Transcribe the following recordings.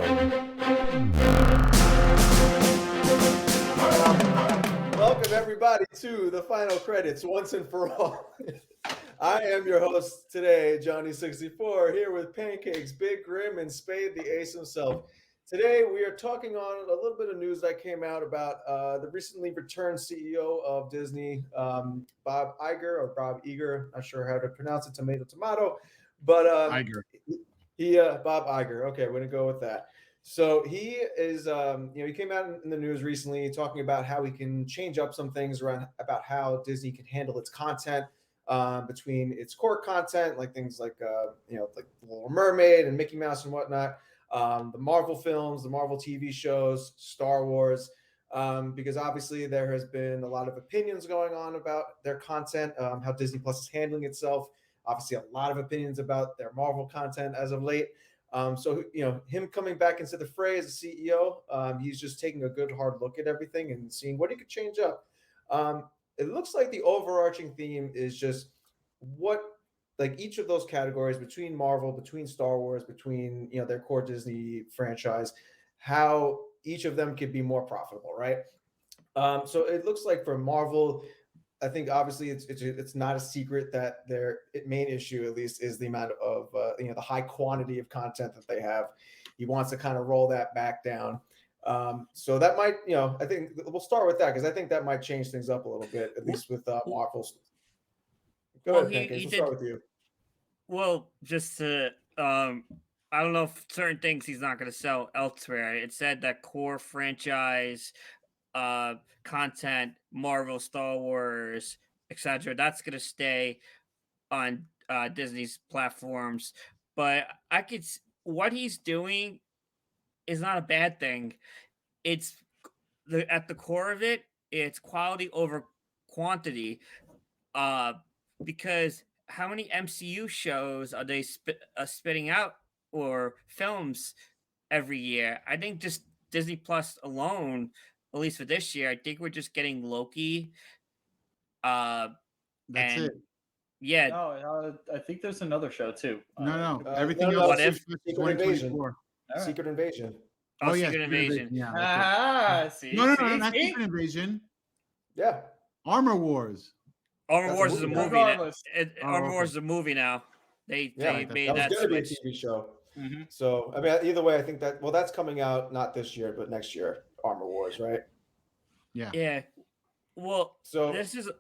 Welcome everybody to the final credits once and for all. I am your host today, Johnny64, here with Pancakes, Big Grim, and Spade, the ace himself. Today we are talking on a little bit of news that came out about the recently returned CEO of Disney, Bob Iger or Bob Iger. Not sure how to pronounce it, tomato, but Iger. Bob Iger. Okay, we're gonna go with that. So he is, he came out in the news recently talking about how he can change up some things around about how Disney can handle its content between its core content, like things like, like The Little Mermaid and Mickey Mouse and whatnot, the Marvel films, the Marvel TV shows, Star Wars, because obviously there has been a lot of opinions going on about their content, how Disney Plus is handling itself. Obviously, a lot of opinions about their Marvel content as of late. So him coming back into the fray as a CEO, he's just taking a good hard look at everything and seeing what he could change up. It looks like the overarching theme is just what, like each of those categories between Marvel, between Star Wars, between their core Disney franchise, how each of them could be more profitable, right? So it looks like for Marvel, I think obviously it's not a secret that their main issue, at least, is the amount of the high quantity of content that they have. He wants to kind of roll that back down. So that might, I think we'll start with that because I think that might change things up a little bit, at least with Marvel's. Go Well, ahead, Pancakes. he We'll did start with you. well. Just to I don't know if certain things he's not going to sell elsewhere. It said that core franchise content, Marvel, Star Wars, etc. That's going to stay on Disney's platforms. But what he's doing is not a bad thing. It's at the core of it, it's quality over quantity. Uh, because how many MCU shows are they spitting out or films every year? I think just Disney Plus alone, at least for this year, I think we're just getting Loki. Uh, That's and it. yeah, No, I think there's another show too. No. No, Everything no, else What is If? Secret Invasion. 2024. All right. Secret Invasion. Oh, yeah, Secret Invasion. Yeah. That's it. See, No, see, not see? Secret Invasion. Yeah. Armor Wars. Armor That's a Wars is a movie now. movie now. Regardless. Armor okay. Wars is a movie now. They Yeah, made that was that going to be a switch. TV show. Mm-hmm. So, I mean, either way, I think that's coming out not this year, but next year, Armor Wars, right? Yeah. Yeah. Well, So, this is a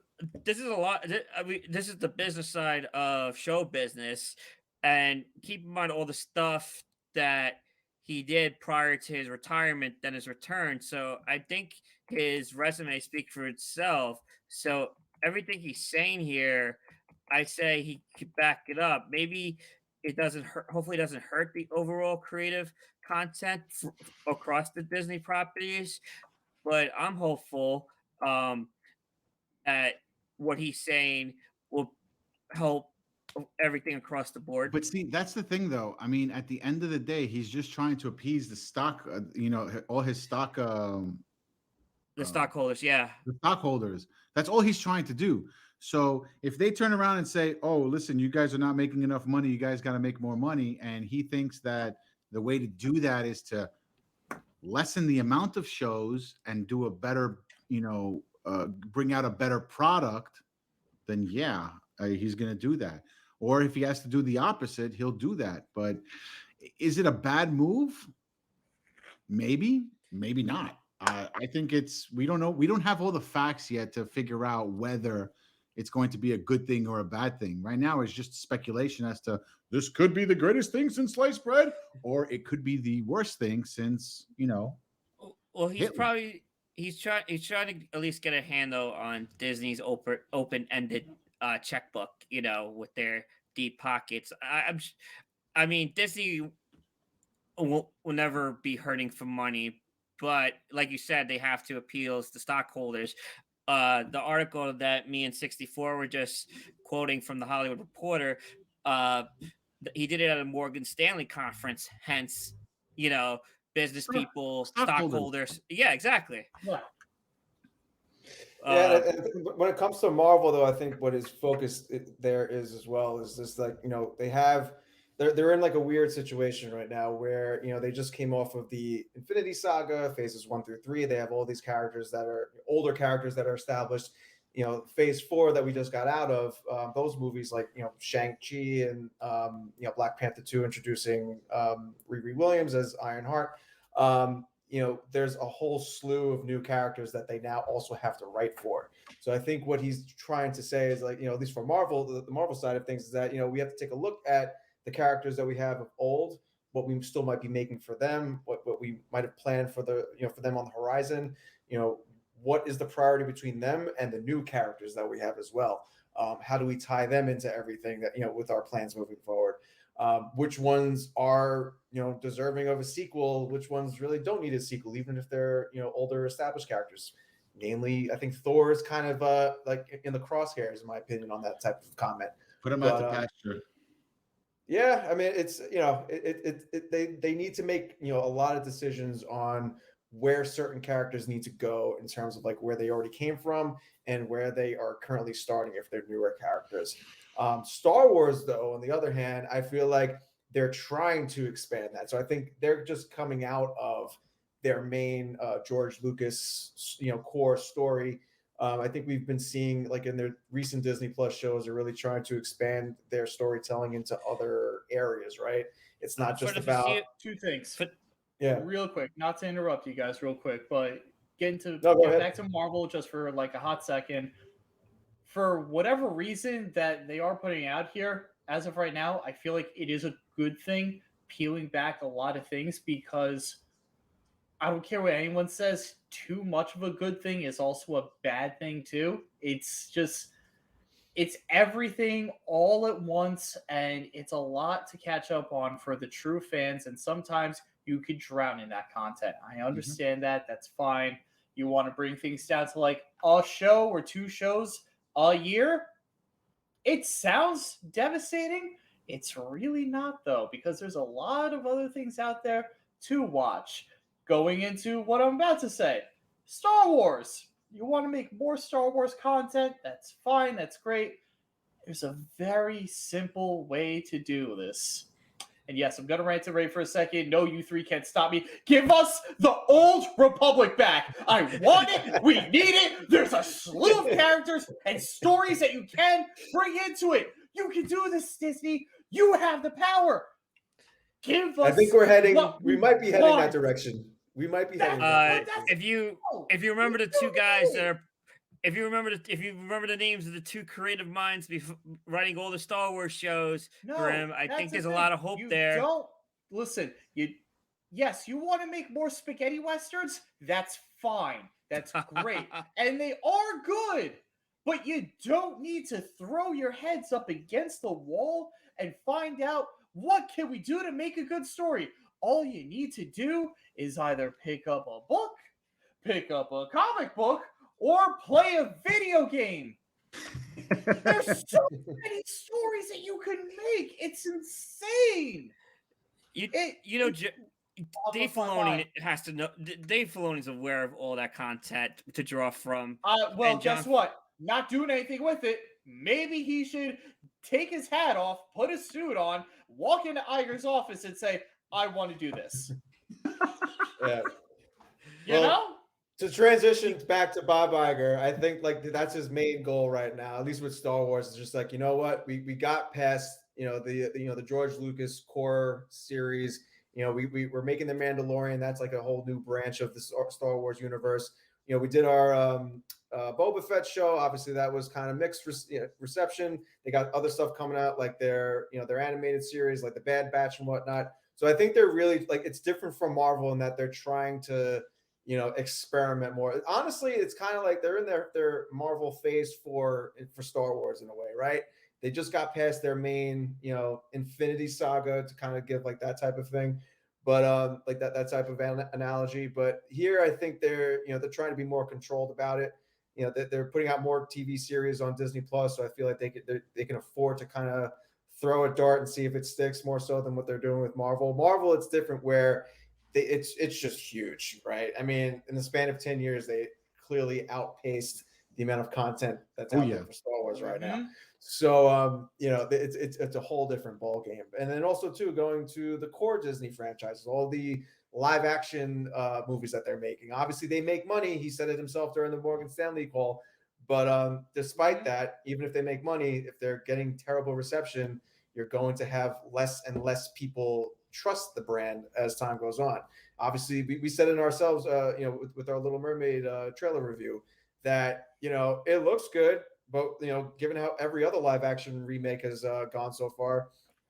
lot. I mean, this is the business side of show business, and keep in mind all the stuff that he did prior to his retirement, then his return. So I think his resume speaks for itself. So everything he's saying here, I say he could back it up. Maybe it doesn't hurt. Hopefully, it doesn't hurt the overall creative content across the Disney properties. But I'm hopeful. That what he's saying will help everything across the board. But see, that's the thing, though. I mean, at the end of the day, he's just trying to appease the stock, all his stock, The stockholders, yeah. the stockholders. That's all he's trying to do. So if they turn around and say, "Oh, listen, you guys are not making enough money. You guys got to make more money," and he thinks that the way to do that is to lessen the amount of shows and do a better, bring out a better product, then yeah, he's going to do that. Or if he has to do the opposite, he'll do that. But is it a bad move? Maybe, maybe not. I think we don't know. We don't have all the facts yet to figure out whether it's going to be a good thing or a bad thing. Right now, it's just speculation as to this could be the greatest thing since sliced bread, or it could be the worst thing since, Well, he's Hitler. probably he's trying to at least get a handle on Disney's open-ended checkbook, with their deep pockets. I mean, Disney will never be hurting for money, but like you said, they have to appeal to stockholders. The article that me and 64 were just quoting from the Hollywood Reporter, he did it at a Morgan Stanley conference, hence, business people, stockholders. Yeah, exactly. Yeah. yeah, and when it comes to Marvel, though, I think what his focus there is as well is just like, they have they're in like a weird situation right now where they just came off of the Infinity Saga phases 1 through 3. They have all these characters that are older characters that are established. Phase 4 that we just got out of, those movies like Shang-Chi and Black Panther 2 introducing Riri Williams as Ironheart. There's a whole slew of new characters that they now also have to write for. So I think what he's trying to say is like, at least for Marvel, the Marvel side of things is that, we have to take a look at the characters that we have of old, what we still might be making for them, what we might have planned for for them on the horizon, what is the priority between them and the new characters that we have as well? How do we tie them into everything that, with our plans moving forward? Which ones are, deserving of a sequel? Which ones really don't need a sequel, even if they're, older established characters? Namely, I think Thor is kind of like in the crosshairs, in my opinion, on that type of comment. Put him out the pasture. Yeah, I mean, it's they need to make a lot of decisions on where certain characters need to go in terms of like where they already came from and where they are currently starting if they're newer characters. Star Wars, though, on the other hand, I feel like they're trying to expand that. So I think they're just coming out of their main George Lucas, core story. I think we've been seeing like in their recent Disney Plus shows, they're really trying to expand their storytelling into other areas, right? It's not just about two things. Yeah. Real quick, not to interrupt you guys real quick, but get back to Marvel just for like a hot second. For whatever reason that they are putting out here, as of right now, I feel like it is a good thing, peeling back a lot of things, because I don't care what anyone says, too much of a good thing is also a bad thing too. It's everything all at once, and it's a lot to catch up on for the true fans, and sometimes you could drown in that content. I understand that. That's fine. You want to bring things down to like a show or 2 shows a year? It sounds devastating. It's really not, though, because there's a lot of other things out there to watch. Going into what I'm about to say, Star Wars. You want to make more Star Wars content? That's fine. That's great. There's a very simple way to do this. And yes, I'm going to rant and rave for a second. No, you 3 can't stop me. Give us the old Republic back. I want it. We need it. There's a slew of characters and stories that you can bring into it. You can do this, Disney. You have the power. Give us. I think we might be heading that direction. We might be heading that direction. If you remember the 2 guys that are if you remember the names of the 2 creative minds writing all the Star Wars shows, Grim, I think there's a lot of hope there. Don't listen. Yes, you want to make more spaghetti westerns? That's fine. That's great. And they are good. But you don't need to throw your heads up against the wall and find out what can we do to make a good story. All you need to do is either pick up a book, pick up a comic book, or play a video game. There's so many stories that you can make. It's insane. Dave Filoni has to know. Dave Filoni's aware of all that content to draw from. Guess what? Not doing anything with it. Maybe he should take his hat off, put a suit on, walk into Iger's office and say, I want to do this. Yeah. You know? To transition back to Bob Iger, I think like that's his main goal right now, at least with Star Wars. It's just like, you know what? We got past, the George Lucas core series. We're making the Mandalorian. That's like a whole new branch of the Star Wars universe. We did our Boba Fett show. Obviously, that was kind of mixed reception. They got other stuff coming out, like their animated series, like the Bad Batch and whatnot. So I think they're really like, it's different from Marvel in that they're trying to, experiment more. Honestly, it's kind of like they're in their Marvel phase for Star Wars in a way, right? They just got past their main, Infinity Saga to kind of give like that type of thing. But like that type of analogy. But here, I think they're trying to be more controlled about it. They're putting out more TV series on Disney Plus, so I feel like they can afford to kind of throw a dart and see if it sticks more so than what they're doing with Marvel. Marvel, it's different where it's just huge, right? I mean, in the span of 10 years, they clearly outpaced the amount of content that's out there for Star Wars right now. So it's a whole different ball game. And then also too going to the core Disney franchises, all the live action movies that they're making. Obviously, they make money. He said it himself during the Morgan Stanley call. But despite that, even if they make money, if they're getting terrible reception, you're going to have less and less people trust the brand as time goes on. Obviously, we said it ourselves, with our Little Mermaid trailer review, that it looks good, but given how every other live action remake has gone so far,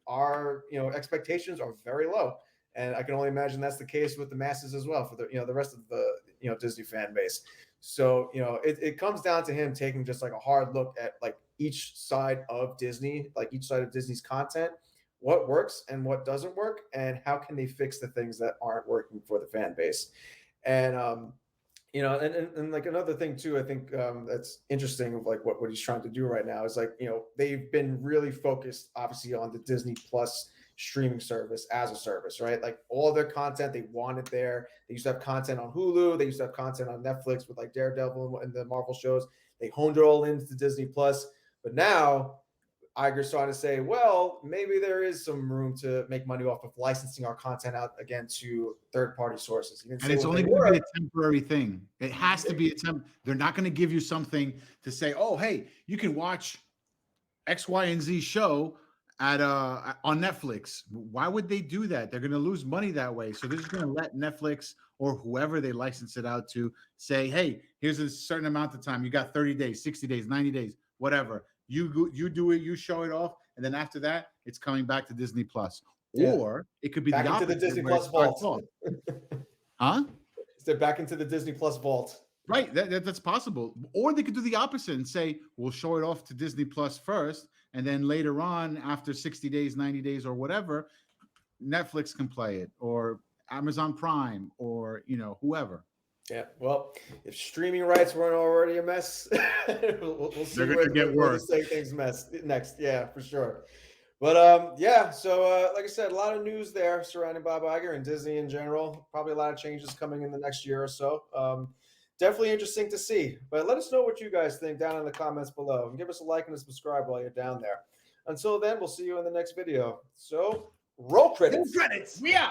our expectations are very low, and I can only imagine that's the case with the masses as well for the rest of the Disney fan base. So it comes down to him taking just like a hard look at like each side of Disney, like each side of Disney's content, what works and what doesn't work, and how can they fix the things that aren't working for the fan base. And and like another thing too, I think that's interesting of like what he's trying to do right now is like they've been really focused obviously on the Disney Plus streaming service as a service, right? Like all their content they wanted there. They used to have content on Hulu. They used to have content on Netflix with like Daredevil and the Marvel shows. They honed it all into Disney Plus, but now Iger's trying to say, well, maybe there is some room to make money off of licensing our content out again to third-party sources. And it's only going to be a temporary thing. It has to be a temp. They're not going to give you something to say, oh, hey, you can watch X, Y, and Z show at on Netflix. Why would they do that? They're going to lose money that way. So they're just going to let Netflix or whoever they license it out to say, hey, here's a certain amount of time. You got 30 days, 60 days, 90 days, whatever. You do it, you show it off, and then after that, it's coming back to Disney Plus. Yeah. Or it could be back the into the Disney Plus vault. Huh? They're back into the Disney Plus vault. Right, that's possible. Or they could do the opposite and say, we'll show it off to Disney Plus first, and then later on, after 60 days, 90 days, or whatever, Netflix can play it, or Amazon Prime, or whoever. Yeah, well, if streaming rights weren't already a mess, we'll see. They're going to get worse. Say things mess next, yeah, for sure. But so like I said, a lot of news there surrounding Bob Iger and Disney in general. Probably a lot of changes coming in the next year or so. Definitely interesting to see. But let us know what you guys think down in the comments below, and give us a like and a subscribe while you're down there. Until then, we'll see you in the next video. So, roll credits. Yeah.